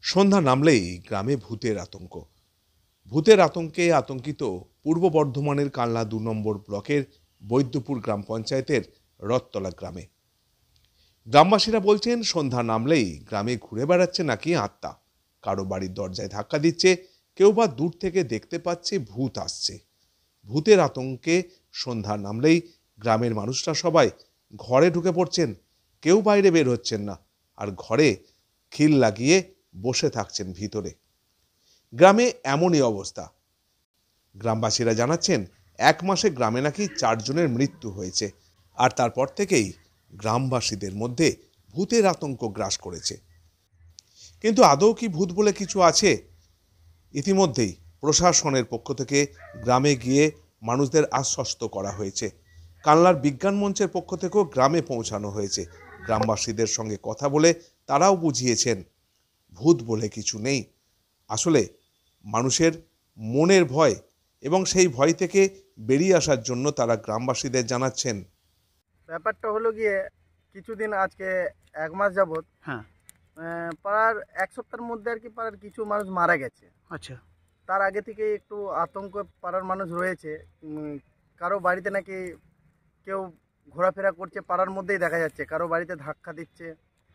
সন্ধ্যা নামলেই গ্রামে ভূতের আতঙ্ক। ভূতের আতঙ্কে আতঙ্কিত পূর্ব বর্ধমানের কালনা ২ নম্বর ব্লকের বৈদ্যপুর গ্রাম পঞ্চায়েতের রথতলা গ্রামে। গ্রামবাসীরা বলছেন, সন্ধ্যা নামলেই গ্রামে ঘুরে বেড়াচ্ছে নাকি আত্মা। কারো বাড়ির দরজায় ধাক্কা দিচ্ছে, কেউ বা দূর থেকে দেখতে পাচ্ছে ভূত আসছে। ভূতের আতঙ্কে সন্ধ্যা নামলেই গ্রামের মানুষরা সবাই ঘরে ঢুকে পড়ছেন, কেউ বাইরে বের হচ্ছেন না, আর ঘরে খিল লাগিয়ে বসে থাকছেন ভিতরে। গ্রামে এমনই অবস্থা। গ্রামবাসীরা জানাচ্ছেন, 1 মাসে গ্রামে নাকি 4 জনের মৃত্যু হয়েছে, আর তারপর থেকেই গ্রামবাসীদের মধ্যে ভূতের আতঙ্ক গ্রাস করেছে। কিন্তু আদৌ কি ভূত বলে কিছু আছে? ইতিমধ্যেই প্রশাসনের পক্ষ থেকে গ্রামে গিয়ে মানুষদের আশ্বস্ত করা হয়েছে। কালনার বিজ্ঞান মঞ্চের পক্ষ থেকেও গ্রামে পৌঁছানো হয়েছে। গ্রামবাসীদের সঙ্গে কথা বলে তারাও বুঝিয়েছেন, ভূত বলে কিছু নেই। আসলে মানুষের মনের ভয়, এবং সেই ভয় থেকে বেরিয়ে আসার জন্য তারা গ্রামবাসীদের জানাচ্ছেন। ব্যাপারটা হলো গিয়ে কিছুদিন আজকে 1 মাস যাবৎ পাড়ার 1 সপ্তাহের মধ্যে আর কি পাড়ার কিছু মানুষ মারা গেছে। আচ্ছা। তার আগে থেকে একটু আতঙ্ক পাড়ার মানুষ রয়েছে। কারো বাড়িতে নাকি কেউ ঘোরাফেরা করছে, পাড়ার মধ্যেই দেখা যাচ্ছে, কারো বাড়িতে ধাক্কা দিচ্ছে।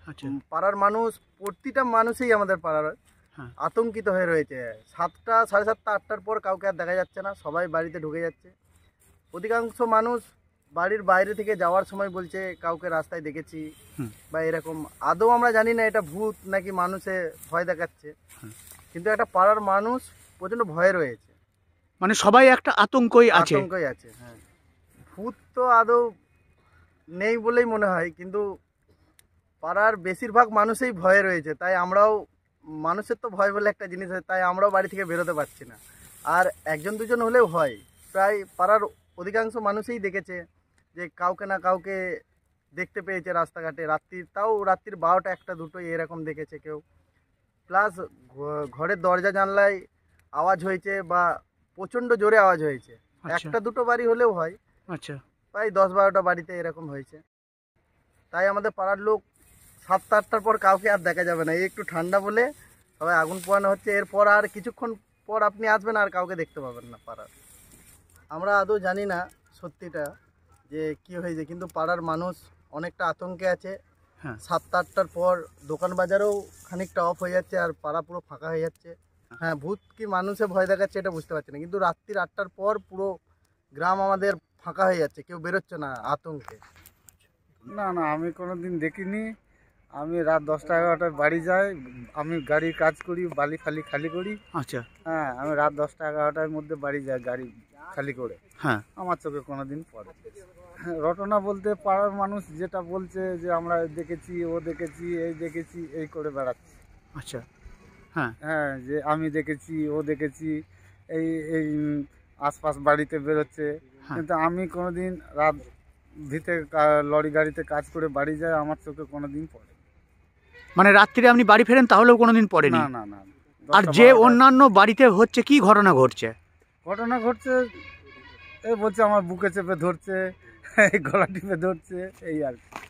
আচ্ছা। পাড়ার মানুষ, প্রতিটা মানুষই আমাদের পাড়ার আতঙ্কিত হয়ে রয়েছে। 7টা, 7:30, 8টার পর কাউকে আর দেখা যাচ্ছে না, সবাই বাড়িতে ঢুকে যাচ্ছে। অধিকাংশ মানুষ বাড়ির বাইরে থেকে যাওয়ার সময় বলছে কাউকে রাস্তায় দেখেছি বা এরকম। আদৌ আমরা জানি না এটা ভূত নাকি মানুষে ভয় দেখাচ্ছে, কিন্তু একটা পাড়ার মানুষ প্রচণ্ড ভয়ে রয়েছে। মানে সবাই একটা আতঙ্কই আছে। হ্যাঁ, ভূত তো আদৌ নেই বলেই মনে হয়, কিন্তু পাড়ার বেশিরভাগ মানুষই ভয়ে রয়েছে। তাই আমরাও, মানুষের তো ভয় বলে একটা জিনিস হয়, তাই আমরাও বাড়ি থেকে বেরোতে পারছি না। আর 1জন 2জন হলেও হয়, প্রায় পাড়ার অধিকাংশ মানুষই দেখেছে যে কাউকে না কাউকে দেখতে পেয়েছে রাস্তাঘাটে রাত্রির, তাও রাত্রির 12টা, 1টা, 2টো এরকম দেখেছে কেউ। প্লাস ঘরের দরজা জানলায় আওয়াজ হয়েছে বা প্রচণ্ড জোরে আওয়াজ হয়েছে। 1টা 2টো বাড়ি হলেও হয়। আচ্ছা। প্রায় 10-12টা বাড়িতে এরকম হয়েছে। তাই আমাদের পাড়ার লোক 7টা 8টার পর কাউকে আর দেখা যাবে না। এই একটু ঠান্ডা বলে সবাই আগুন পোয়ানো হচ্ছে। এরপর আর কিছুক্ষণ পর আপনি আসবেন আর কাউকে দেখতে পাবেন না পাড়ার। আমরা আদৌ জানি না সত্যিটা যে কি হয়েছে, কিন্তু পাড়ার মানুষ অনেকটা আতঙ্কে আছে। 7টা 8টার পর দোকান বাজারেও খানিকটা অফ হয়ে যাচ্ছে, আর পাড়া পুরো ফাঁকা হয়ে যাচ্ছে। হ্যাঁ, ভূত কি মানুষে ভয় দেখাচ্ছে এটা বুঝতে পারছি না, কিন্তু রাত্রির 8টার পর পুরো গ্রাম আমাদের ফাঁকা হয়ে যাচ্ছে, কেউ বেরোচ্ছে না আতঙ্কে। না না, আমি কোনোদিন দেখিনি। আমি রাত 10টা 11টায় বাড়ি যাই, আমি গাড়ির কাজ করি, বালি ফালি খালি করি। আচ্ছা। হ্যাঁ, আমি রাত 10টা 11টার মধ্যে বাড়ি যাই গাড়ি খালি করে। হ্যাঁ, আমার চোখে কোনোদিন পড়ে। ঘটনা বলতে পাড়ার মানুষ যেটা বলছে যে আমরা দেখেছি, ও দেখেছি, এই দেখেছি, এই করে বেড়াচ্ছি। আচ্ছা। হ্যাঁ হ্যাঁ, যে আমি দেখেছি, ও দেখেছি, এই এই আশপাশ বাড়িতে বেরোচ্ছে। কিন্তু আমি কোনোদিন রাত ভিতরে লরি গাড়িতে কাজ করে বাড়ি যাই, আমার চোখে কোনোদিন পড়ে। মানে রাত্রিরে আপনি বাড়ি ফেরেন তাহলেও কোনোদিন পড়েনি? না না না। আর যে অন্যান্য বাড়িতে হচ্ছে, কি ঘটনা ঘটছে? ঘটনা ঘটছে, এই বলছে আমার বুকে চেপে ধরছে, এই গলা টিপে ধরছে, এই আর কি।